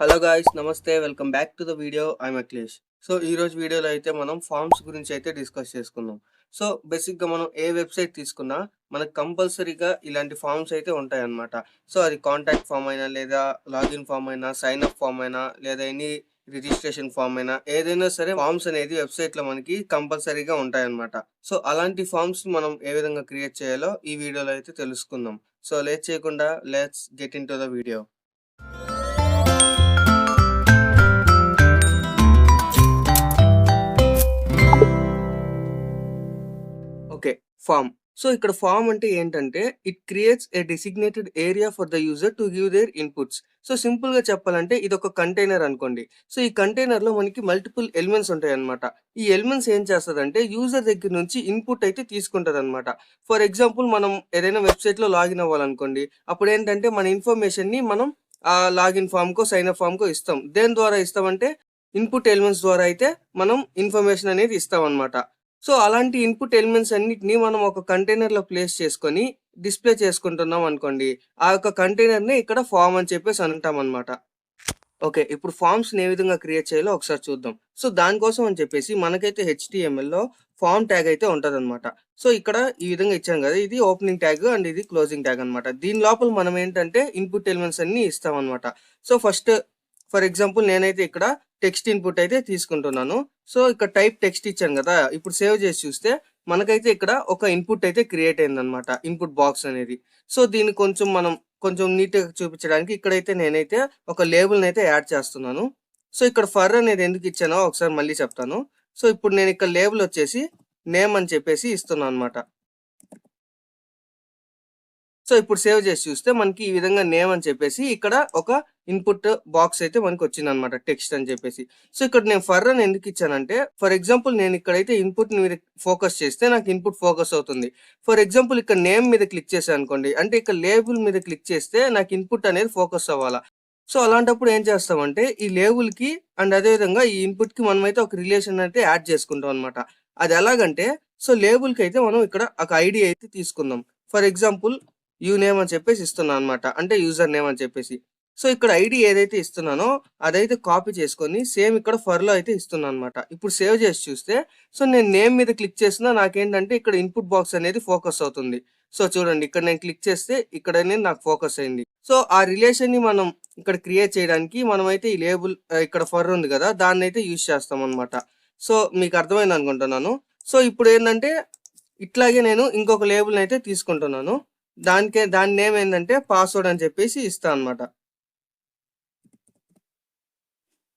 Hello guys, నమస్తే. Welcome back to the video. I'm Akhilesh. So ఈ రోజు వీడియోలో అయితే మనం ఫార్మ్స్ గురించి అయితే డిస్కస్ చేసుకుందాం. సో బేసిక్గా మనం ఏ వెబ్సైట్ తీసుకున్నా మనకు కంపల్సరీగా ఇలాంటి ఫార్మ్స్ అయితే ఉంటాయన్నమాట. సో అది కాంటాక్ట్ ఫామ్ అయినా, లేదా లాగిన్ ఫామ్ అయినా, సైన్ అప్ ఫామ్ అయినా, లేదా ఎనీ రిజిస్ట్రేషన్ ఫామ్ అయినా, ఏదైనా సరే ఫార్మ్స్ అనేది వెబ్సైట్లో మనకి కంపల్సరీగా ఉంటాయన్నమాట. సో అలాంటి ఫార్మ్స్ మనం ఏ విధంగా క్రియేట్ చేయాలో ఈ వీడియోలో అయితే తెలుసుకుందాం. సో లేట్ చేయకుండా let's get into the video. Okay. Form. So ఇక్కడ ఫార్మ్ అంటే ఏంటంటే, it creates a designated area for the user to give their inputs. So సింపుల్‌గా చెప్పాలంటే ఇదొక కంటైనర్ అనుకోండి. సో ఈ కంటైనర్‌లో మనకి మల్టిపుల్ ఎలిమెంట్స్ ఉంటాయన్నమాట. ఈ ఎలిమెంట్స్ ఏం చేస్తదంటే యూజర్ దగ్గర నుంచి ఇన్‌పుట్ అయితే తీసుకుంటదన్నమాట. ఫర్ ఎగ్జాంపుల్ మనం ఏదైనా వెబ్‌సైట్‌లో లాగిన్ అవ్వాలనుకోండి. అప్పుడేంటంటే మన ఇన్ఫర్మేషన్‌ని మనం లాగిన్ ఫామ్‌కో, సైన్ అప్ ఫామ్‌కో ఇస్తాం. దేని ద్వారా ఇస్తామంటే ఇన్‌పుట్ ఎలిమెంట్స్ ద్వారా అయితే మనం ఇన్ఫర్మేషన్ అనేది ఇస్తామన్నమాట. సో అలాంటి ఇన్పుట్ ఎలిమెంట్స్ అన్నిటిని మనం ఒక కంటైనర్‌లో ప్లేస్ చేసుకొని డిస్‌ప్లే చేసుకుంటున్నాం అనుకోండి. ఆ యొక్క కంటైనర్‌ని ఇక్కడ ఫార్మ్ అని చెప్పేసి అంటామనమాట. ఓకే. ఇప్పుడు ఫార్మ్స్‌ని ఏ విధంగా క్రియేట్ చేయాలో ఒకసారి చూద్దాం. సో దానికోసం అని చెప్పేసి మనకైతే హెచ్‌టీఎంఎల్‌లో ఫార్మ్ ట్యాగ్ అయితే ఉంటదనమాట. సో ఇక్కడ ఈ విధంగా ఇచ్చాను కదా! ఇది ఓపెనింగ్ ట్యాగ్ అండ్ ఇది క్లోజింగ్ ట్యాగ్ అనమాట. దీని లోపల మనం ఏంటంటే ఇన్పుట్ ఎలిమెంట్స్ అన్నీ ఇస్తామనమాట. సో ఫస్ట్ ఫర్ ఎగ్జాంపుల్ నేనైతే ఇక్కడ టెక్స్ట్ ఇన్పుట్ అయితే తీసుకుంటున్నాను. సో ఇక్కడ టైప్ టెక్స్ట్ ఇచ్చాను కదా! ఇప్పుడు సేవ్ చేసి చూస్తే మనకైతే ఇక్కడ ఒక ఇన్పుట్ అయితే క్రియేట్ అయిందనమాట. ఇన్పుట్ బాక్స్ అనేది. సో దీన్ని కొంచెం నీట్‌గా చూపించడానికి ఇక్కడైతే నేనైతే ఒక లేబుల్‌ని అయితే యాడ్ చేస్తున్నాను. సో ఇక్కడ ఫర్ అనేది ఎందుకు ఇచ్చానో ఒకసారి మళ్ళీ చెప్తాను. సో ఇప్పుడు నేను ఇక్కడ లేబుల్ వచ్చేసి నేమ్ అని చెప్పేసి ఇస్తున్నాను అనమాట. సో ఇప్పుడు సేవ్ చేసి చూస్తే మనకి ఈ విధంగా నేమ్ అని చెప్పేసి ఇక్కడ ఒక ఇన్పుట్ బాక్స్ అయితే మనకి వచ్చిందనమాట, టెక్స్ట్ అని చెప్పేసి. సో ఇక్కడ నేను ఫర్ అని ఎందుకు ఇచ్చానంటే, ఫర్ ఎగ్జాంపుల్ నేను ఇక్కడైతే ఇన్పుట్ మీద ఫోకస్ చేస్తే నాకు ఇన్పుట్ ఫోకస్ అవుతుంది. ఫర్ ఎగ్జాంపుల్ ఇక్కడ నేమ్ మీద క్లిక్ చేశాను అనుకోండి, అంటే ఇక్కడ లేబుల్ మీద క్లిక్ చేస్తే నాకు ఇన్పుట్ అనేది ఫోకస్ అవ్వాలా. సో అలాంటప్పుడు ఏం చేస్తామంటే ఈ లేబుల్ కి అండ్ అదే విధంగా ఈ ఇన్పుట్ కి మనమైతే ఒక రిలేషన్ అయితే యాడ్ చేసుకుంటాం అనమాట. అది ఎలాగంటే, సో లేబుల్ కి అయితే మనం ఇక్కడ ఒక ఐడి అయితే తీసుకుందాం. ఫర్ ఎగ్జాంపుల్ నేమ్ అని చెప్పేసి ఇస్తున్నాను అనమాట, అంటే యూజర్ నేమ్ అని చెప్పేసి. సో ఇక్కడ ఐడి ఏదైతే ఇస్తున్నానో అదైతే కాపీ చేసుకొని సేమ్ ఇక్కడ ఫర్ లో అయితే ఇస్తున్నాను అనమాట. ఇప్పుడు సేవ్ చేసి చూస్తే, సో నేను నేమ్ మీద క్లిక్ చేసినా నాకేంటంటే ఇక్కడ ఇన్పుట్ బాక్స్ అనేది ఫోకస్ అవుతుంది. సో చూడండి, ఇక్కడ నేను క్లిక్ చేస్తే ఇక్కడ అనేది నాకు ఫోకస్ అయింది. సో ఆ రిలేషన్ ని మనం ఇక్కడ క్రియేట్ చేయడానికి మనమైతే ఈ లేబుల్ ఇక్కడ ఫర్ ఉంది కదా, దాన్ని అయితే యూజ్ చేస్తాం అనమాట. సో మీకు అర్థమైంది అనుకుంటున్నాను. సో ఇప్పుడు ఏంటంటే ఇట్లాగే నేను ఇంకొక లేబుల్ అయితే తీసుకుంటున్నాను. దాని నేమ్ ఏంటంటే పాస్వర్డ్ అని చెప్పేసి ఇస్తా అనమాట.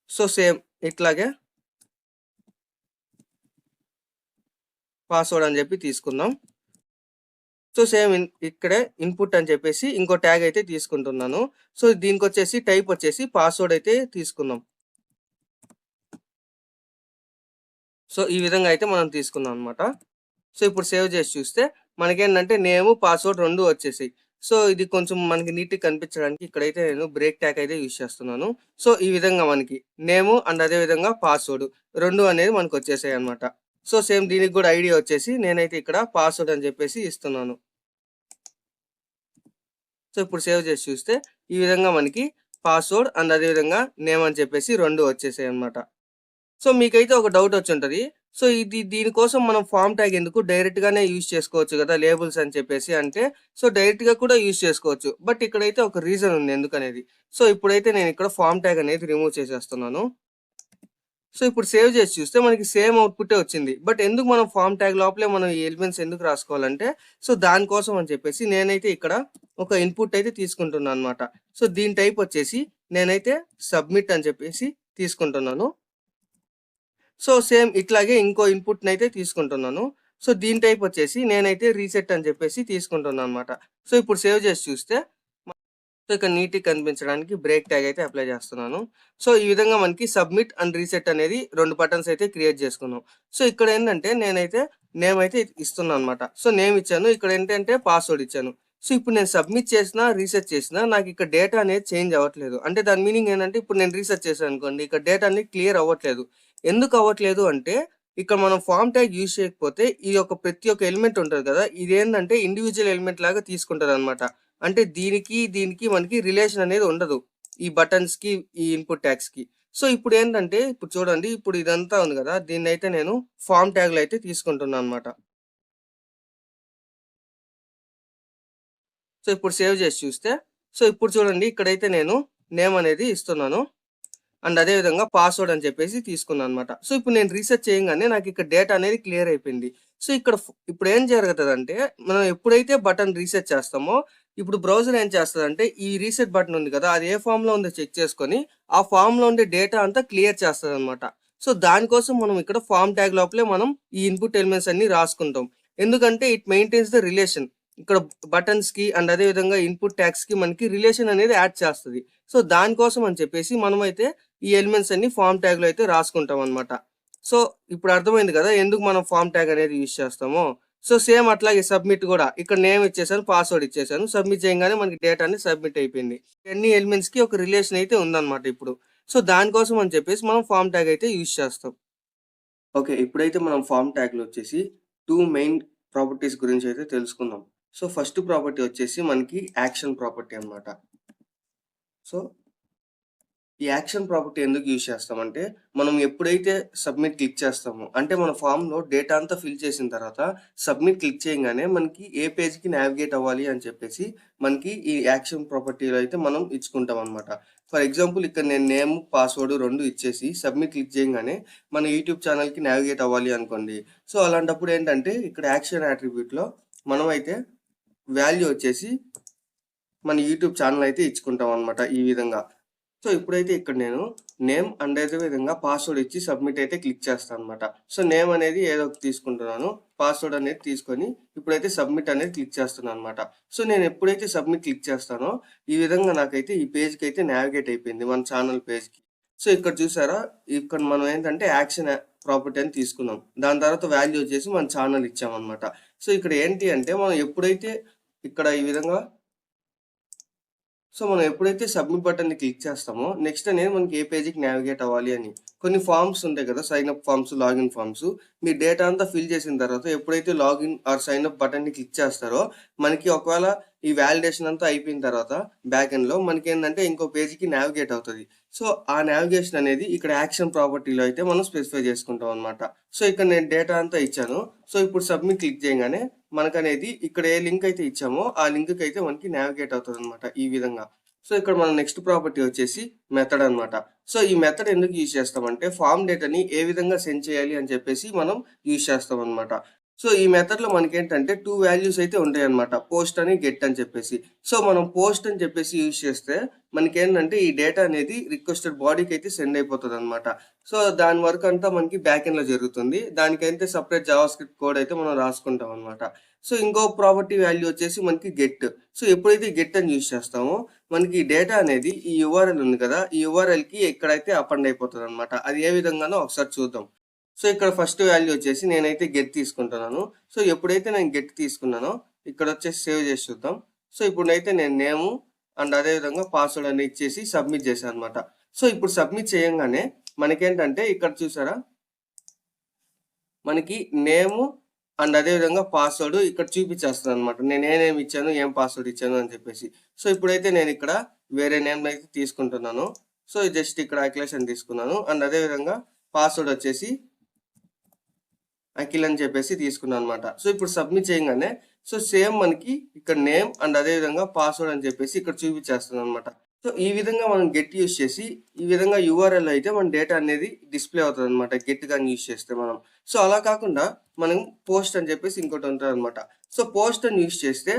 సో సేమ్ ఇట్లాగే పాస్వర్డ్ అని చెప్పి తీసుకుందాం. సో సేమ్ ఇక్కడే ఇన్పుట్ అని చెప్పేసి ఇంకో ట్యాగ్ అయితే తీసుకుంటున్నాను. సో దీనికి వచ్చేసి టైప్ వచ్చేసి పాస్వర్డ్ అయితే తీసుకుందాం. సో ఈ విధంగా అయితే మనం తీసుకుందాం అనమాట. సో ఇప్పుడు సేవ్ చేసి చూస్తే మనకేంటంటే నేమ్, పాస్వర్డ్ 2 వచ్చేసాయి. సో ఇది కొంచెం మనకి నీట్‌గా కనిపించడానికి ఇక్కడైతే నేను బ్రేక్ ట్యాగ్ అయితే యూజ్ చేస్తున్నాను. సో ఈ విధంగా మనకి నేమ్ అండ్ అదే విధంగా పాస్వర్డ్ 2 అనేది మనకు వచ్చేసాయి అనమాట. సో సేమ్ దీనికి కూడా ఐడి వచ్చేసి నేనైతే ఇక్కడ పాస్వర్డ్ అని చెప్పేసి ఇస్తున్నాను. సో ఇప్పుడు సేవ్ చేసి చూస్తే ఈ విధంగా మనకి పాస్వర్డ్ అండ్ అదే విధంగా నేమ్ అని చెప్పేసి 2 వచ్చేసాయి అనమాట. సో మీకైతే ఒక డౌట్ వచ్చుంటది. సో దీనికోసం మనం ఫార్మ్ ట్యాగ్ ఎందుకు, డైరెక్ట్ గానే యూజ్ చేసుకోవచ్చు కదా లేబుల్స్ అని చెప్పేసి అంటే, సో డైరెక్ట్ గా కూడా యూజ్ చేసుకోవచ్చు. బట్ ఇక్కడైతే ఒక రీజన్ ఉంది ఎందుకనేది. సో ఇప్పుడైతే నేను ఇక్కడ ఫార్మ్ ట్యాగ్ అనేది రిమూవ్ చేసేస్తున్నాను. సో ఇప్పుడు సేవ్ చేసి చూస్తే మనకి సేమ్ అవుట్‌పుటే వచ్చింది. బట్ ఎందుకు మనం ఫార్మ్ ట్యాగ్ లోపలే మనం ఈ ఎలిమెంట్స్ ఎందుకు రాసుకోవాలంటే, సో దానికోసం అని చెప్పేసి నేనైతే ఇక్కడ ఒక ఇన్పుట్ అయితే తీసుకుంటున్నాను అనమాట. సో దీని టైప్ వచ్చేసి నేనైతే సబ్మిట్ అని చెప్పేసి తీసుకుంటున్నాను. సో సేమ్ ఇట్లాగే ఇంకో ఇన్పుట్‌ని అయితే తీసుకుంటున్నాను. సో దీని టైప్ వచ్చేసి నేనైతే రీసెట్ అని చెప్పేసి తీసుకుంటున్నాను అనమాట. సో ఇప్పుడు సేవ్ చేసి చూస్తే సో ఇక్కడ నీట్‌గా కనిపించడానికి బ్రేక్ ట్యాగ్ అయితే అప్లై చేస్తున్నాను. సో ఈ విధంగా మనకి సబ్మిట్ అండ్ రీసెట్ అనేది 2 బటన్స్ అయితే క్రియేట్ చేసుకున్నాం. సో ఇక్కడ ఏంటంటే నేనైతే నేమ్ అయితే ఇస్తున్నాను అనమాట. సో నేమ్ ఇచ్చాను. ఇక్కడ ఏంటంటే పాస్వర్డ్ ఇచ్చాను. సో ఇప్పుడు నేను సబ్మిట్ చేసినా, రీసెట్ చేసినా నాకు ఇక్కడ డేటా అనేది చేంజ్ అవ్వట్లేదు. అంటే దాని మీనింగ్ ఏంటంటే ఇప్పుడు నేను రీసెట్ చేశాను అనుకోండి, ఇక్కడ డేటా అనేది క్లియర్ అవ్వట్లేదు. ఎందుకు అవ్వట్లేదు అంటే, ఇక్కడ మనం ఫార్మ్ ట్యాగ్ యూజ్ చేయకపోతే ఈ యొక్క ప్రతి ఒక్క ఎలిమెంట్ ఉంటది కదా, ఇదేంటంటే ఇండివిడ్యువల్ ఎలిమెంట్ లాగా తీసుకుంటదనమాట. అంటే దీనికి మనకి రిలేషన్ అనేది ఉండదు. ఈ బటన్స్‌కి, ఈ ఇన్‌పుట్ ట్యాగ్స్‌కి. సో, ఇప్పుడేంటంటే ఇప్పుడు చూడండి ఇప్పుడు ఇదంతా ఉంది గదా! దీన్నైతే నేను ఫార్మ్ ట్యాగ్‌లో అయితే తీసుకుంటున్నానన్నమాట. సో, ఇప్పుడు సేవ్ చేసి చూస్తే, సో, ఇప్పుడు చూడండి ఇక్కడైతే నేను నేమ్ అనేది ఇస్తున్నాను. అండ్ అదే విధంగా పాస్వర్డ్ అని చెప్పేసి తీసుకున్నానన్నమాట. సో, ఇప్పుడు నేను రీసెర్చ్ చేయంగానే నాకిక్కడ డేటా అనేది క్లియర్ అయిపోయింది. సో, ఇక్కడ ఇప్పుడేం జరుగుతదంటే, మనం ఎప్పుడైతే బటన్ రీసెట్ చేస్తామో, ఇప్పుడు బ్రౌజర్ ఏం చేస్తదంటే, ఈ రీసెట్ బటన్ ఉంది కదా! అది ఏ ఫార్మ్‌లో ఉందో చెక్ చేసుకొని, ఆ ఫార్మ్‌లో ఉండే డేటా అంతా క్లియర్ చేస్తదనమాట. సో, దానికోసం మనం ఇక్కడ ఫార్మ్ ట్యాగ్ లోపలే మనం ఈ ఇన్‌పుట్ ఎలిమెంట్స్ అన్నీ రాసుకుంటాం. ఎందుకంటే ఇట్ మెయింటైన్స్ ద రిలేషన్. ఇక్కడ బటన్స్‌కి అండ్ అదే విధంగా ఇన్‌పుట్ ట్యాగ్స్‌కి మనకి రిలేషన్ అనేది యాడ్ చేస్తది. సో, దానికోసం అని చెప్పేసి మనమైతే ఈ ఎలిమెంట్స్ అన్ని ఫార్మ్ ట్యాగ్‌లో అయితే రాసుకుంటాం అన్నమాట. సో, ఇప్పుడు అర్థమైంది కదా! ఎందుకు మనం ఫార్మ్ ట్యాగ్ అనేది యూజ్ చేస్తామో. సో, సేమ్ అట్లాగే సబ్మిట్ గూడా ఇక్కడ నేమ్ ఇచ్చేసాను, పాస్వర్డ్ ఇచ్చేసాను. సబ్మిట్ చేయంగానే మనకి డేటా అనేది సబ్మిట్ అయిపోయింది. అన్ని ఎలిమెంట్స్‌కి ఒక రిలేషన్ అయితే ఉందన్నమాట ఇప్పుడు. సో, దానికోసం అని చెప్పేసి మనం ఫార్మ్ ట్యాగ్ అయితే యూజ్ చేస్తాం. ఓకే. ఇప్పుడైతే మనం ఫార్మ్ ట్యాగ్‌లో వచ్చేసి 2 మెయిన్ ప్రాపర్టీస్ గురించి అయితే తెలుసుకుందాం. సో, ఫస్ట్ ప్రాపర్టీ వచ్చేసి మనకి యాక్షన్ ప్రాపర్టీ అన్నమాట. సో, ఈ యాక్షన్ ప్రాపర్టీ ఎందుకు యూజ్ చేస్తామంటే, మనం ఎప్పుడైతే సబ్మిట్ క్లిక్ చేస్తామో, అంటే మన ఫార్మ్‌లో డేటా అంతా ఫిల్ చేసిన తర్వాత సబ్మిట్ క్లిక్ చేయంగానే మనకి ఏ పేజ్‌కి నావిగేట్ అవ్వాలి అని చెప్పేసి మనకి ఈ యాక్షన్ ప్రాపర్టీలో అయితే మనం ఇచ్చుకుంటామనమాట. ఫర్ ఎగ్జాంపుల్ ఇక్కడ నేను నేమ్, పాస్వర్డ్ 2 ఇచ్చేసి సబ్మిట్ క్లిక్ చేయంగానే మన యూట్యూబ్ ఛానల్‌కి నావిగేట్ అవ్వాలి అనుకోండి. సో, అలాంటప్పుడు ఏంటంటే ఇక్కడ యాక్షన్ అట్రిబ్యూట్‌లో మనమైతే వాల్యూ వచ్చేసి మన యూట్యూబ్ ఛానల్ అయితే ఇచ్చుకుంటామనమాట ఈ విధంగా. సో, ఇప్పుడైతే ఇక్కడ నేను నేమ్ అండ్ అదే విధంగా పాస్వర్డ్ ఇచ్చి సబ్మిట్ అయితే క్లిక్ చేస్తానన్నమాట. సో, నేమ్ అనేది ఏదో ఒకటి తీసుకుంటున్నాను. పాస్వర్డ్ అనేది తీసుకొని ఇప్పుడైతే సబ్మిట్ అనేది క్లిక్ చేస్తున్నానన్నమాట. సో, నేను ఎప్పుడైతే సబ్మిట్ క్లిక్ చేస్తానో ఈ విధంగా నాకైతే ఈ పేజ్‌కి అయితే నావిగేట్ అయిపోయింది మన ఛానల్ పేజ్‌కి. సో, ఇక్కడ చూసారా? ఇక్కడ మనం ఏంటంటే యాక్షన్ ప్రాపర్టీ అని తీసుకున్నాం. దాని తర్వాత వాల్యూ వచ్చేసి మన ఛానల్ ఇచ్చామన్నమాట. సో, ఇక్కడ ఏంటి అంటే మనం ఎప్పుడైతే ఇక్కడ ఈ విధంగా సో, మనం ఎప్పుడైతే సబ్మిట్ బటన్‌ని క్లిక్ చేస్తామో, నెక్స్ట్ అనేది మనకి ఏ పేజ్‌కి నావిగేట్ అవ్వాలి అని. కొన్ని ఫార్మ్స్ ఉంటాయి కదా! Sign up forms, login forms. మీ డేటా అంతా ఫిల్ చేసిన తర్వాత ఎప్పుడైతే లాగిన్ ఆర్ సైన్ అప్ బటన్‌ని క్లిక్ చేస్తారో, మనకి ఒకవేళ ఈ వాలిడేషన్ అంతా అయిపోయిన తర్వాత బ్యాక్ ఎండ్‌లో మనకేందంటే ఇంకో పేజ్‌కి నావిగేట్ అవుతది. సో, ఆ నావిగేషన్ అనేది ఇక్కడ యాక్షన్ ప్రాపర్టీలో అయితే మనం స్పెసిఫై చేసుకుంటాం అన్నమాట. సో, ఇక్కడ నేను డేటా అంతా ఇచ్చాను. సో, ఇప్పుడు సబ్మిట్ క్లిక్ చేయంగానే మనకనేది ఇక్కడ ఏ లింక్ అయితే ఇచ్చామో ఆ లింక్‌కి అయితే మనకి నావిగేట్ అవుతదనమాట ఈ విధంగా. సో, ఇక్కడ మన నెక్స్ట్ ప్రాపర్టీ వచ్చేసి మెథడ్ అనమాట. సో, ఈ మెథడ్ ఎందుకు యూజ్ చేస్తామంటే ఫార్మ్ డేటాని ఏ విధంగా సెండ్ చేయాలి అని చెప్పేసి మనం యూజ్ చేస్తామనమాట. సో, ఈ మెథడ్‌లో మనకేంటంటే 2 వాల్యూస్ అయితే ఉంటాయన్నమాట. పోస్ట్ అని, గెట్ అని చెప్పేసి. సో, మనం పోస్ట్ అని చెప్పేసి యూజ్ చేస్తే మనకేంటంటే ఈ డేటా అనేది రిక్వెస్టెడ్ బాడీకి అయితే సెండ్ అయిపోతదనమాట. సో, దాని వర్క్ అంతా మనకి బ్యాక్ ఎండ్‌లో జరుగుతుంది. దానికైతే సెపరేట్ జావాస్క్రిప్ట్ కోడ్ అయితే మనం రాసుకుంటాం అనమాట. సో, ఇంకో ప్రాపర్టీ వాల్యూ వచ్చేసి మనకి గెట్. సో, ఎప్పుడైతే గెట్ అని యూజ్ చేస్తామో మనకి డేటా అనేది ఈ యూఆర్ఎల్ ఉంది కదా! ఈ యూఆర్ఎల్‌కి ఇక్కడైతే అపెండ్ అయిపోతదనమాట. అది ఏ విధంగానో ఒకసారి చూద్దాం. సో, ఇక్కడ ఫస్ట్ వాల్యూ వచ్చేసి నేనైతే గెట్ తీసుకుంటున్నాను. సో, ఎప్పుడైతే నేను గెట్ తీసుకున్నానో ఇక్కడొచ్చేసి సేవ్ చేసి చూద్దాం. సో, ఇప్పుడైతే నేను నేము అండ్ అదే విధంగా పాస్వర్డ్ అని ఇచ్చేసి సబ్మిట్ చేశాననమాట. సో, ఇప్పుడు సబ్మిట్ చేయంగానే మనకేంటంటే ఇక్కడ చూసారా? మనకి నేము అండ్ అదే విధంగా పాస్వర్డ్ ఇక్కడ చూపించేస్తదనమాట. నేను ఏ నేమ్ ఇచ్చాను, ఏం పాస్వర్డ్ ఇచ్చాను అని చెప్పేసి. సో, ఇప్పుడైతే నేను ఇక్కడ వేరే నేమ్ అయితే తీసుకుంటున్నాను. సో, జస్ట్ ఇక్కడ అఖిలేష్ అని తీసుకున్నాను. అండ్ అదే విధంగా పాస్వర్డ్ వచ్చేసి అఖిల్ అని చెప్పేసి తీసుకున్నానన్నమాట. సో, ఇప్పుడు సబ్మిట్ చేయంగానే సో, సేమ్ మనకి ఇక్కడ నేమ్ అండ్ అదే విధంగా పాస్వర్డ్ అని చెప్పేసి ఇక్కడ చూపించేస్తుందన్నమాట. సో, ఈ విధంగా మనం గెట్ యూజ్ చేసి ఈ విధంగా యూఆర్ఎల్ అయితే మన డేటా అనేది డిస్‌ప్లే అవుతదన్నమాట. గెట్ గాని యూజ్ చేస్తే మనం. సో, అలా కాకుండా మనం పోస్ట్ అని చెప్పేసి ఇంకోటి ఉంటదన్నమాట. సో, పోస్ట్ అని యూజ్ చేస్తే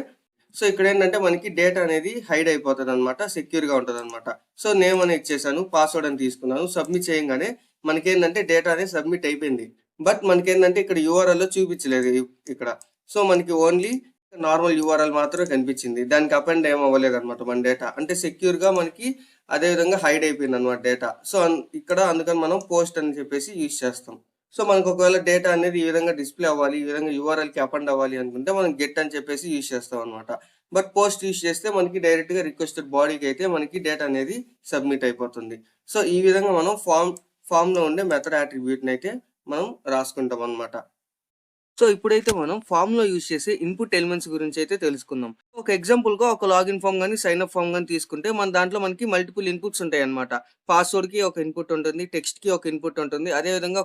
సో, ఇక్కడేంటంటే మనకి డేటా అనేది హైడ్ అయిపోతదన్నమాట. సెక్యూర్‌గా ఉంటదన్నమాట. సో, నేమ్ అని ఇచ్చేసాను. పాస్వర్డ్ అని తీసుకున్నాను. సబ్మిట్ చేయంగానే మనకేందంటే డేటా అనేది సబ్మిట్ అయిపోయింది. బట్ మనకేందంటే ఇక్కడ యూఆర్ఎల్‌లో చూపించలేదు ఇక్కడ. సో, మనకి ఓన్లీ నార్మల్ యూఆర్ఎల్ మాత్రమే కనిపించింది. దానికి అపెండ్ ఏం అవ్వలేదన్నమాట మన డేటా. అంటే సెక్యూర్‌గా మనకి అదే విధంగా హైడ్ అయిపోయిందన్నమాట డేటా. సో, ఇక్కడ అందుకని మనం పోస్ట్ అని చెప్పేసి యూజ్ చేస్తాం. సో, మనకు ఒకవేళ డేటా అనేది ఈ విధంగా డిస్‌ప్లే అవ్వాలి, ఈ విధంగా యూఆర్ఎల్‌కి అపెండ్ అవ్వాలి అనుకుంటే మనం గెట్ అని చెప్పేసి యూజ్ చేస్తామన్నమాట. బట్ పోస్ట్ యూజ్ చేస్తే మనకి డైరెక్ట్‌గా రిక్వెస్టెడ్ బాడీకి అయితే మనకి డేటా అనేది సబ్మిట్ అయిపోతుంది. సో, ఈ విధంగా మనం ఫార్మ్‌లో ఉండే మెథడ్ అట్రిబ్యూట్‌ని అయితే మనం రాసుకుంటామన్నమాట. సో ఇప్పుడైతే మనం ఫామ్‌లో యూజ్ చేసే ఇన్‌పుట్ ఎలిమెంట్స్ గురించి అయితే తెలుసుకుందాం. ఒక ఎగ్జాంపుల్‌గా ఒక లాగిన్ ఫార్మ్ గాని, సైన్ అప్ ఫార్మ్ గాని తీసుకుంటే మన దాంట్లో మనకి మల్టిపుల్ ఇన్‌పుట్స్ ఉంటాయన్నమాట. పాస్వర్డ్‌కి ఒక ఇన్‌పుట్ ఉంటుంది. టెక్స్ట్‌కి ఒక ఇన్‌పుట్ ఉంటుంది. అదే విధంగా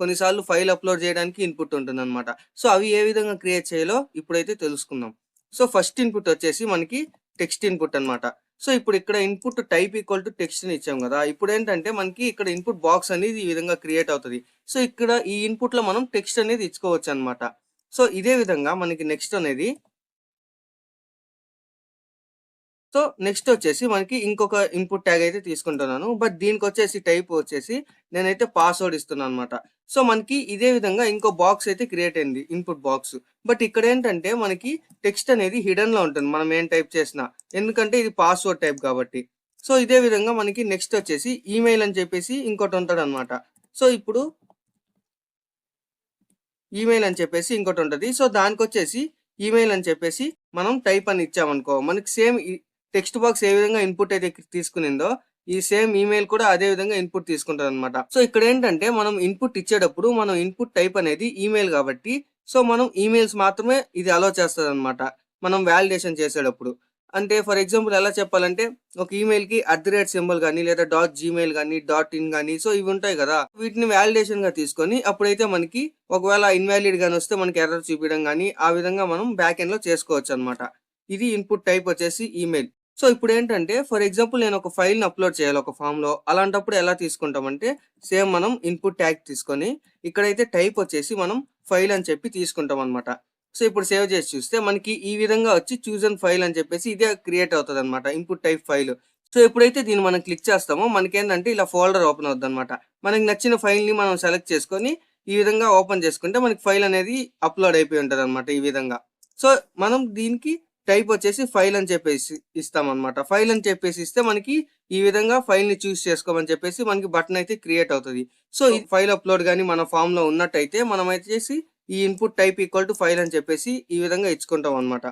కొన్నిసార్లు ఫైల్ అప్‌లోడ్ చేయడానికి ఇన్‌పుట్ ఉంటుందన్నమాట. సో అవి ఏ విధంగా క్రియేట్ చేయాలో ఇప్పుడైతే తెలుసుకుందాం. సో ఫస్ట్ ఇన్‌పుట్ వచ్చేసి మనకి టెక్స్ట్ ఇన్‌పుట్ అన్నమాట. సో ఇప్పుడు ఇక్కడ input type equal to text అని ఇచ్చాం కదా! ఇప్పుడేంటంటే మనకి ఇక్కడ ఇన్‌పుట్ బాక్స్ అనేది ఈ విధంగా క్రియేట్ అవుతది. సో ఇక్కడ ఈ ఇన్‌పుట్‌లో మనం టెక్స్ట్ అనేది ఇచ్చుకోవచ్చన్నమాట. సో ఇదే విధంగా మనకి నెక్స్ట్ వచ్చేసి మనకి ఇంకొక ఇన్‌పుట్ ట్యాగ్ అయితే తీసుకుంటున్నాను. బట్ దీనికొచ్చేసి టైప్ వచ్చేసి నేనైతే పాస్వర్డ్ ఇస్తున్నానన్నమాట. సో మనకి ఇదే విధంగా ఇంకో బాక్స్ అయితే క్రియేట్ అయింది. Input box. బట్ ఇక్కడేంటంటే మనకి టెక్స్ట్ అనేది హిడెన్‌లో ఉంటుంది. మనం ఏం టైప్ చేసినా. ఎందుకంటే ఇది పాస్వర్డ్ టైప్ కాబట్టి. సో ఇదే విధంగా మనకి నెక్స్ట్ వచ్చేసి ఈమెయిల్ అని చెప్పేసి ఇంకోటి ఉంటదన్నమాట. సో ఇప్పుడు ఈమెయిల్ అని చెప్పేసి ఇంకోటుంటది. సో దానికొచ్చేసి ఈమెయిల్ అని చెప్పేసి మనం టైప్ అని ఇచ్చామనుకో, మనకి సేమ్ ఈ టెక్స్ట్ బాక్స్ ఏ విధంగా ఇన్‌పుట్ అయితే తీసుకునిందో, ఈ సేమ్ ఈమెయిల్ కూడా అదే విధంగా ఇన్‌పుట్ తీసుకుంటదనమాట. సో ఇక్కడేంటంటే మనం ఇన్‌పుట్ ఇచ్చేటప్పుడు మనం ఇన్‌పుట్ టైప్ అనేది ఈమెయిల్ కాబట్టి, సో మనం ఈమెయిల్స్ మాత్రమే ఇది అలో చేస్తదనమాట. మనం వాలిడేషన్ చేసేటప్పుడు. అంటే ఫర్ ఎగ్జాంపుల్ ఎలా చెప్పాలంటే ఒక ఈమెయిల్‌కి @ గాని లేదా .gmail గాని, .in గాని సో ఇవి ఉంటాయి గదా! వీటిని వాలిడేషన్‌గా తీసుకొని అప్పుడైతే మనకి ఒకవేళ ఇన్వాలిడ్ గాని వస్తే మనకి ఎర్రర్ చూపియడం గాని, ఆ విధంగా మనం బ్యాక్ ఎండ్‌లో చేసుకోవచ్చనమాట. ఇది ఇన్‌పుట్ టైప్ వచ్చేసి ఈమెయిల్. సో ఇప్పుడేంటంటే ఫర్ ఎగ్జాంపుల్ నేను ఒక ఫైల్‌ని అప్‌లోడ్ చేయాలి ఒక ఫార్మ్‌లో. అలాంటప్పుడు ఎలా తీసుకుంటామంటే సేమ్ మనం ఇన్‌పుట్ ట్యాగ్ తీసుకొని ఇక్కడైతే టైప్ వచ్చేసి మనం ఫైల్ అని చెప్పి తీసుకుంటామనమాట. సో ఇప్పుడు సేవ్ చేసి చూస్తే మనకి ఈ విధంగా వచ్చి చూసన్ ఫైల్ అని చెప్పేసి ఇదే క్రియేట్ అవుతదనమాట. Input type file. సో ఎప్పుడైతే దీన్ని మనం క్లిక్ చేస్తామో మనకేందంటే ఇలా ఫోల్డర్ ఓపెన్ అవుద్దనమాట. మనకి నచ్చిన ఫైల్‌ని మనం సెలెక్ట్ చేసుకొని ఈ విధంగా ఓపెన్ చేసుకుంటే మనకి ఫైల్ అనేది అప్‌లోడ్ అయిపోయి ఉంటదనమాట ఈ విధంగా. సో మనం దీనికి టైప్ వచ్చేసి ఫైల్ అని చెప్పేసి ఇస్తామనమాట. ఫైల్ అని చెప్పేసి ఇస్తే మనకి ఈ విధంగా ఫైల్‌ని చూస్ చేసుకోమని చెప్పేసి మనకి బటన్ అయితే క్రియేట్ అవుతది. సో ఈ ఫైల్ అప్‌లోడ్ గాని మన ఫార్మ్‌లో ఉన్నట్టయితే మనమైతేసి ఈ input type equal to file అని చెప్పేసి ఈ విధంగా ఇచ్చుకుంటాం అన్నమాట.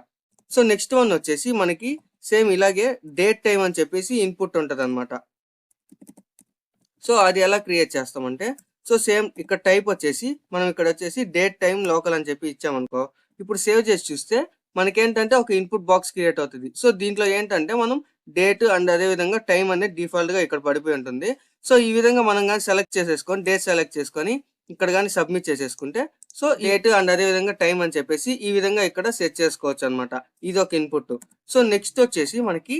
సో నెక్స్ట్ వన్ వచ్చేసి మనకి సేమ్ ఇలాగే డేట్ టైమ్ అని చెప్పేసి ఇన్‌పుట్ ఉంటదన్నమాట. సో అది ఎలా క్రియేట్ చేస్తామంటే సో సేమ్ ఇక్కడ టైప్ వచ్చేసి మనం ఇక్కడ వచ్చేసి డేట్ టైమ్ లోకల్ అని చెప్పి ఇచ్చామనుకో ఇప్పుడు సేవ్ చేసి చూస్తే మనకేంటంటే ఒక ఇన్‌పుట్ బాక్స్ క్రియేట్ అవుతది. సో దీంట్లో ఏంటంటే మనం డేట్ అండ్ అదే విధంగా టైమ్ అనేది డిఫాల్ట్‌గా ఇక్కడ పడిపోయి ఉంటుంది. సో ఈ విధంగా మనం గాని సెలెక్ట్ చేసేసుకొని డేట్ సెలెక్ట్ చేసుకొని ఇక్కడ గాని సబ్మిట్ చేసేసుకుంటే సో డేట్ అండ్ అదే విధంగా టైమ్ అని చెప్పేసి ఈ విధంగా ఇక్కడ సెట్ చేసుకోవచ్చన్నమాట. ఇదొక ఇన్‌పుట్. సో నెక్స్ట్ వచ్చేసి మనకి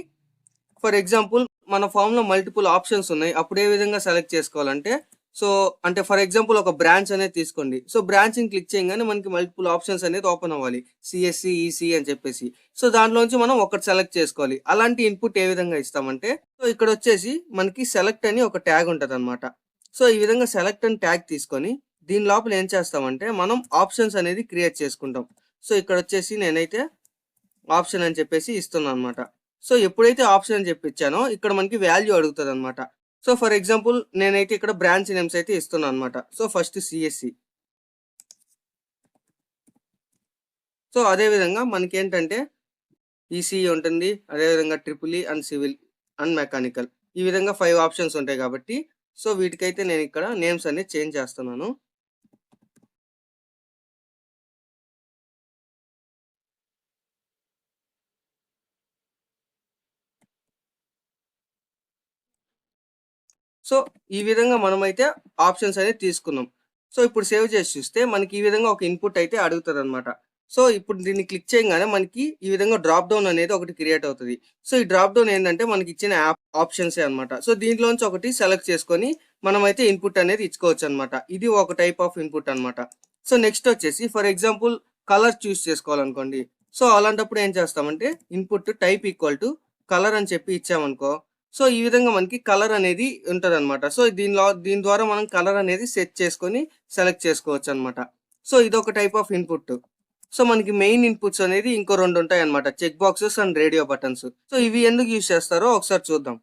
ఫర్ ఎగ్జాంపుల్ మన ఫామ్‌లో మల్టిపుల్ ఆప్షన్స్ ఉన్నాయి. అప్పుడు ఏ విధంగా సెలెక్ట్ చేసుకోవాలంటే సో అంటే ఫర్ ఎగ్జాంపుల్ ఒక బ్రాంచ్ అనేది తీసుకోండి. సో బ్రాంచ్‌ని క్లిక్ చేయంగానే మనకి మల్టిపుల్ ఆప్షన్స్ అనేది ఓపెన్ అవ్వాలి. సీఎస్‌సి, ఈసీ అని చెప్పేసి. సో దాంట్లోంచి మనం ఒకటి సెలెక్ట్ చేసుకోవాలి. అలాంటి ఇన్‌పుట్ ఏ విధంగా ఇస్తామంటే సో ఇక్కడొచ్చేసి మనకి సెలెక్ట్ అని ఒక ట్యాగ్ ఉంటదన్నమాట. సో ఈ విధంగా సెలెక్ట్ అని ట్యాగ్ తీసుకొని దీని లోపల ఏం చేస్తామంటే మనం ఆప్షన్స్ అనేది క్రియేట్ చేసుకుంటాం. సో ఇక్కడొచ్చేసి నేనైతే ఆప్షన్ అని చెప్పేసి ఇస్తున్నానన్నమాట. సో ఎప్పుడైతే ఆప్షన్ అని చెప్పి ఇచ్చానో ఇక్కడ మనకి వాల్యూ అడుగుతదన్నమాట. సో ఫర్ ఎగ్జాంపుల్ నేనైతే ఇక్కడ బ్రాంచ్ నేమ్స్ అయితే ఇస్తున్నాను అన్నమాట. So first CSC. సో అదే విధంగా మనకేంటంటే ఈసీఈ ఉంటుంది. అదే విధంగా triple E and civil and mechanical. ఈ విధంగా 5 ఆప్షన్స్ ఉంటాయి కాబట్టి సో వీటికైతే నేను ఇక్కడ నేమ్స్ అనేది చేంజ్ చేస్తున్నాను. సో ఈ విధంగా మనమైతే ఆప్షన్స్ అనేది తీసుకున్నాం. సో ఇప్పుడు సేవ్ చేసి చూస్తే మనకి ఈ విధంగా ఒక ఇన్‌పుట్ అయితే అడుగుతదన్నమాట. సో ఇప్పుడు దీన్ని క్లిక్ చేయంగానే మనకి ఈ విధంగా డ్రాప్ డౌన్ అనేది ఒకటి క్రియేట్ అవుతది. సో ఈ డ్రాప్ డౌన్ ఏందంటే మనకిచ్చిన యాప్ ఆప్షన్సే అన్నమాట. సో దీంట్లోంచి ఒకటి సెలెక్ట్ చేసుకొని మనమైతే ఇన్‌పుట్ అనేది ఇచ్చుకోవచ్చన్నమాట. ఇది ఒక టైప్ ఆఫ్ ఇన్‌పుట్ అన్నమాట. సో నెక్స్ట్ వచ్చేసి ఫర్ ఎగ్జాంపుల్ కలర్ చూస్ చేసుకోవాలనుకోండి. సో అలాంటప్పుడు ఏం చేస్తామంటే input type equal to colour అని చెప్పి ఇచ్చామనుకో సో ఈ విధంగా మనకి కలర్ అనేది ఉంటదన్నమాట. సో దీని ద్వారా మనం కలర్ అనేది సెట్ చేసుకొని సెలెక్ట్ చేసుకోవచ్చన్నమాట. సో ఇదొక టైప్ ఆఫ్ ఇన్‌పుట్. సో మనకి మెయిన్ ఇన్‌పుట్స్ అనేది ఇంకో 2 ఉంటాయన్నమాట. Check boxes and radio buttons. So ఇవి ఎందుకు యూజ్ చేస్తారో ఒకసారి చూద్దాం.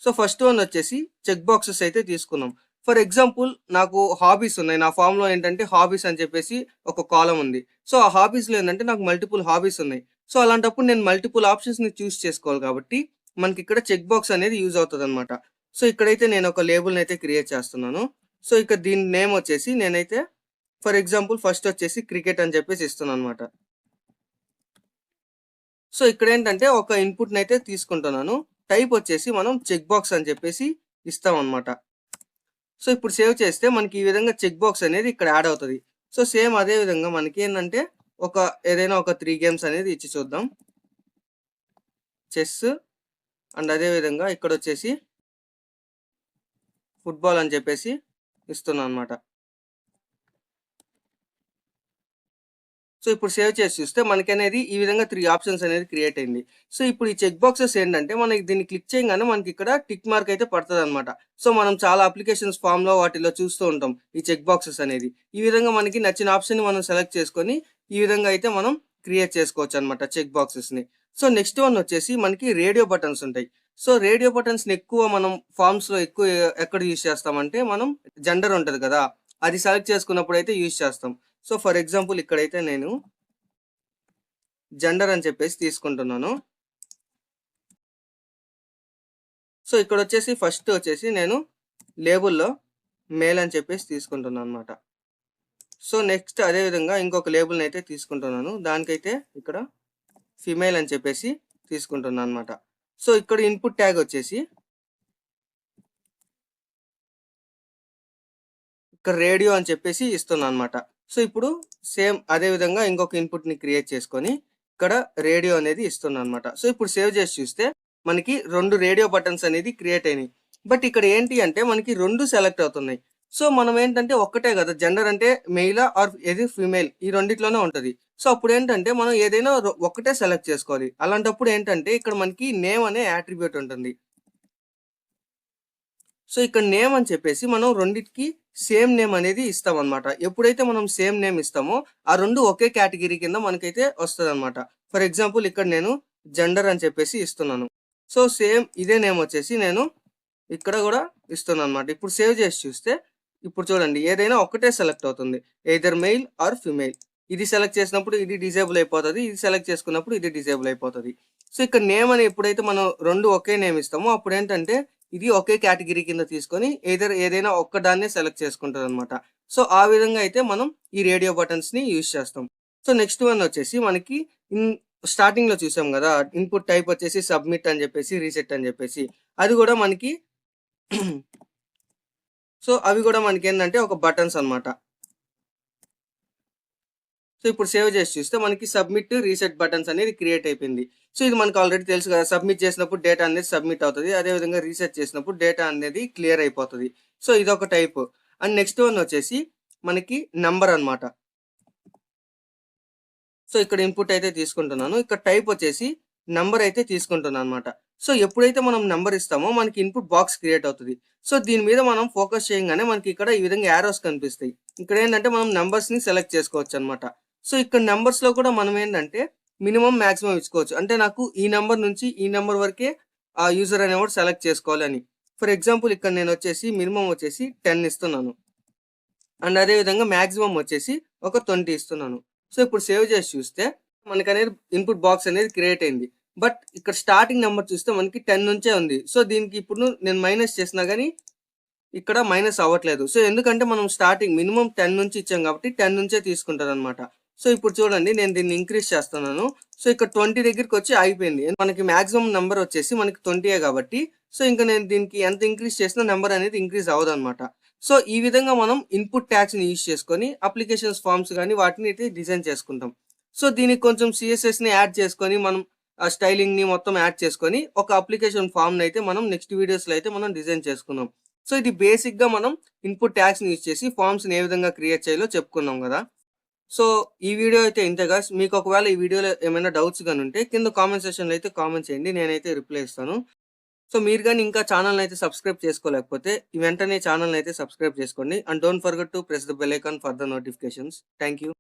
సో ఫస్ట్ వన్ వచ్చేసి చెక్ బాక్సెస్ అయితే తీసుకున్నాం. ఫర్ ఎగ్జాంపుల్ నాకు హాబీస్ ఉన్నాయి. నా ఫామ్‌లో ఏంటంటే హాబీస్ అని చెప్పేసి ఒక కాలమ్ ఉంది. సో ఆ హాబీస్‌లో ఏంటంటే నాకు మల్టిపుల్ హాబీస్ ఉన్నాయి. సో అలాంటప్పుడు నేను మల్టిపుల్ ఆప్షన్స్‌ని చూస్ చేసుకోవాలి కాబట్టి మనకిక్కడ చెక్ బాక్స్ అనేది యూజ్ అవుతదన్నమాట. సో ఇక్కడైతే నేను ఒక లేబుల్‌ని అయితే క్రియేట్ చేస్తున్నాను. సో ఇక్కడ దీని నేమ్ వచ్చేసి నేనైతే ఫర్ ఎగ్జాంపుల్ ఫస్ట్ వచ్చేసి క్రికెట్ అని చెప్పేసి ఇస్తున్నాను అనమాట. సో ఇక్కడ ఏంటంటే ఒక ఇన్పుట్ని అయితే తీసుకుంటున్నాను. టైప్ వచ్చేసి మనం చెక్ బాక్స్ అని చెప్పేసి ఇస్తాం అనమాట. సో ఇప్పుడు సేవ్ చేస్తే మనకి ఈ విధంగా చెక్ బాక్స్ అనేది ఇక్కడ యాడ్ అవుతుంది. సో సేమ్ అదే విధంగా మనకి ఏంటంటే ఏదైనా ఒక 3 గేమ్స్ అనేది ఇచ్చి చూద్దాం. చెస్ అండ్ అదే విధంగా ఇక్కడ వచ్చేసి ఫుట్బాల్ అని చెప్పేసి ఇస్తున్నాను అనమాట. సో ఇప్పుడు సేవ్ చేసి చూస్తే మనకి అనేది ఈ విధంగా 3 ఆప్షన్స్ అనేది క్రియేట్ అయింది. సో ఇప్పుడు ఈ చెక్ బాక్సెస్ ఏంటంటే మనకి దీన్ని క్లిక్ చేయగానే మనకి ఇక్కడ టిక్ మార్క్ అయితే పడుతుంది అనమాట. సో మనం చాలా అప్లికేషన్స్ ఫామ్ లో వాటిలో చూస్తూ ఉంటాం ఈ చెక్ బాక్సెస్ అనేది. ఈ విధంగా మనకి నచ్చిన ఆప్షన్ ని మనం సెలెక్ట్ చేసుకొని ఈ విధంగా అయితే మనం క్రియేట్ చేసుకోవచ్చు అనమాట చెక్ బాక్సెస్ ని. సో నెక్స్ట్ వన్ వచ్చేసి మనకి రేడియో బటన్స్ ఉంటాయి. సో రేడియో బటన్స్ ని ఎక్కువ మనం ఫామ్స్ లో ఎక్కువ ఎక్కడ యూజ్ చేస్తామంటే మనం జెండర్ ఉంటది కదా, అది సెలెక్ట్ చేసుకున్నప్పుడు అయితే యూజ్ చేస్తాం. సో ఫర్ ఎగ్జాంపుల్ ఇక్కడైతే నేను జెండర్ అని చెప్పేసి తీసుకుంటున్నాను. సో ఇక్కడ వచ్చేసి ఫస్ట్ వచ్చేసి నేను లేబుల్లో మేల్ అని చెప్పేసి తీసుకుంటున్నాను అనమాట. సో నెక్స్ట్ అదే విధంగా ఇంకొక లేబుల్ని అయితే తీసుకుంటున్నాను. దానికైతే ఇక్కడ ఫిమేల్ అని చెప్పేసి తీసుకుంటున్నాను అనమాట. సో ఇక్కడ ఇన్పుట్ ట్యాగ్ వచ్చేసి ఇక్కడ రేడియో అని చెప్పేసి ఇస్తున్నాను అనమాట. సో ఇప్పుడు సేమ్ అదే విధంగా ఇంకొక ఇన్పుట్ ని క్రియేట్ చేసుకొని ఇక్కడ రేడియో అనేది ఇస్తున్నాను అనమాట. సో ఇప్పుడు సేవ్ చేసి చూస్తే మనకి 2 రేడియో బటన్స్ అనేది క్రియేట్ అయినాయి. బట్ ఇక్కడ ఏంటి అంటే మనకి 2 సెలెక్ట్ అవుతున్నాయి. సో మనం ఏంటంటే ఒక్కటే కదా, జెండర్ అంటే మెయిల్ ఆర్ ఏది ఫీమేల్ ఈ రెండిట్లోనే ఉంటది. సో అప్పుడు ఏంటంటే మనం ఏదైనా ఒక్కటే సెలెక్ట్ చేసుకోవాలి. అలాంటప్పుడు ఏంటంటే ఇక్కడ మనకి నేమ్ అనే యాట్రిబ్యూట్ ఉంటుంది. సో ఇక్కడ నేమ్ అని చెప్పేసి మనం రెండిటికి సేమ్ నేమ్ అనేది ఇస్తాం అనమాట. ఎప్పుడైతే మనం సేమ్ నేమ్ ఇస్తామో ఆ 2 ఒకే కేటగిరీ కింద మనకైతే వస్తుంది అనమాట. ఫర్ ఎగ్జాంపుల్ ఇక్కడ నేను జెండర్ అని చెప్పేసి ఇస్తున్నాను. సో సేమ్ ఇదే నేమ్ వచ్చేసి నేను ఇక్కడ కూడా ఇస్తున్నాను అనమాట. ఇప్పుడు సేవ్ చేసి చూస్తే ఇప్పుడు చూడండి ఏదైనా ఒక్కటే సెలెక్ట్ అవుతుంది, ఎయిదర్ మెయిల్ ఆర్ ఫిమేల్. ఇది సెలెక్ట్ చేసినప్పుడు ఇది డిజేబుల్ అయిపోతుంది, ఇది సెలెక్ట్ చేసుకున్నప్పుడు ఇది డిజేబుల్ అయిపోతుంది. సో ఇక్కడ నేమ్ అని ఎప్పుడైతే మనం 2 ఒకే నేమ్ ఇస్తామో అప్పుడు ఏంటంటే ఇది ఒకే కేటగిరీ కింద తీసుకొని ఏదైనా ఒక్కదాన్నే సెలెక్ట్ చేసుకుంటారు అనమాట. సో ఆ విధంగా అయితే మనం ఈ రేడియో బటన్స్ ని యూజ్ చేస్తాం. సో నెక్స్ట్ వన్ వచ్చేసి మనకి స్టార్టింగ్ లో చూసాం కదా, ఇన్పుట్ టైప్ వచ్చేసి సబ్మిట్ అని చెప్పేసి రీసెట్ అని చెప్పేసి, అది కూడా మనకి సో అవి కూడా మనకి ఏంటంటే ఒక బటన్స్ అనమాట. సో ఇప్పుడు సేవ్ చేసి చూస్తే మనకి సబ్మిట్ రీసెట్ బటన్స్ అనేది క్రియేట్ అయిపోయింది. సో ఇది మనకు ఆల్రెడీ తెలుసు కదా, సబ్మిట్ చేసినప్పుడు డేటా అనేది సబ్మిట్ అవుతుంది, అదేవిధంగా రీసెట్ చేసినప్పుడు డేటా అనేది క్లియర్ అయిపోతుంది. సో ఇదొక టైప్. అండ్ నెక్స్ట్ వన్ వచ్చేసి మనకి నంబర్ అనమాట. సో ఇక్కడ ఇన్పుట్ అయితే తీసుకుంటున్నాను, ఇక్కడ టైప్ వచ్చేసి నంబర్ అయితే తీసుకుంటున్నాను అనమాట. సో ఎప్పుడైతే మనం నంబర్ ఇస్తామో మనకి ఇన్పుట్ బాక్స్ క్రియేట్ అవుతుంది. సో దీని మీద మనం ఫోకస్ చేయగానే మనకి ఇక్కడ ఈ విధంగా యారోస్ కనిపిస్తాయి. ఇక్కడ ఏంటంటే మనం నంబర్స్ ని సెలెక్ట్ చేసుకోవచ్చు అనమాట. సో ఇక్కడ నెంబర్స్ లో కూడా మనం ఏంటంటే మినిమం మాక్సిమం ఇచ్చుకోవచ్చు. అంటే నాకు ఈ నెంబర్ నుంచి ఈ నెంబర్ వరకే ఆ యూజర్ అనేవాడు సెలెక్ట్ చేసుకోవాలని. ఫర్ ఎగ్జాంపుల్ ఇక్కడ నేను వచ్చేసి మినిమం వచ్చేసి 10 ఇస్తున్నాను అండ్ అదే విధంగా మాక్సిమం వచ్చేసి ఒక 20 ఇస్తున్నాను. సో ఇప్పుడు సేవ్ చేసి చూస్తే మనకి అనేది ఇన్పుట్ బాక్స్ అనేది క్రియేట్ అయింది. బట్ ఇక్కడ స్టార్టింగ్ నెంబర్ చూస్తే మనకి 10 నుంచే ఉంది. సో దీనికి ఇప్పుడు నేను మైనస్ చేసినా కానీ ఇక్కడ మైనస్ అవ్వట్లేదు. సో ఎందుకంటే మనం స్టార్టింగ్ మినిమం 10 నుంచి ఇచ్చాం కాబట్టి 10 నుంచే తీసుకుంటారు అనమాట. సో ఇప్పుడు చూడండి నేను దీన్ని ఇంక్రీజ్ చేస్తున్నాను. సో ఇక్కడ 20 దగ్గరికి వచ్చి ఆగిపోయింది. మనకి మాక్సిమం నెంబర్ వచ్చేసి మనకి 20 కాబట్టి సో ఇంకా నేను దీనికి ఎంత ఇంక్రీజ్ చేసినా నెంబర్ అనేది ఇంక్రీజ్ అవ్వదు అనమాట. సో ఈ విధంగా మనం ఇన్పుట్ ట్యాగ్స్ ని యూజ్ చేసుకొని అప్లికేషన్స్ ఫామ్స్ కానీ వాటిని అయితే డిజైన్ చేసుకుంటాం. సో దీనికి కొంచెం సిఎస్ఎస్ ని యాడ్ చేసుకొని మనం ఆ స్టైలింగ్ ని మొత్తం యాడ్ చేసుకొని ఒక అప్లికేషన్ ఫామ్ ని అయితే మనం నెక్స్ట్ వీడియోస్ లో అయితే మనం డిజైన్ చేసుకున్నాం. సో ఇది బేసిక్ గా మనం ఇన్పుట్ ట్యాగ్స్ ని యూజ్ చేసి ఫామ్స్ ని ఏ విధంగా క్రియేట్ చేయాలో చెప్పుకున్నాం కదా. సో ఈ వీడియో అయితే ఇంతగా. మీకు ఒకవేళ ఈ వీడియోలో ఏమైనా డౌట్స్ కానీ ఉంటే కింద కామెంట్ సెక్షన్ లో అయితే కామెంట్ చేయండి, నేనైతే రిప్లై ఇస్తాను. సో మీరు కానీ ఇంకా ఛానల్ అయితే సబ్స్క్రైబ్ చేసుకోలేకపోతే వెంటనే ఛానల్ అయితే సబ్స్క్రైబ్ చేసుకోండి. And don't forget to press the bell icon for the notifications. Thank you.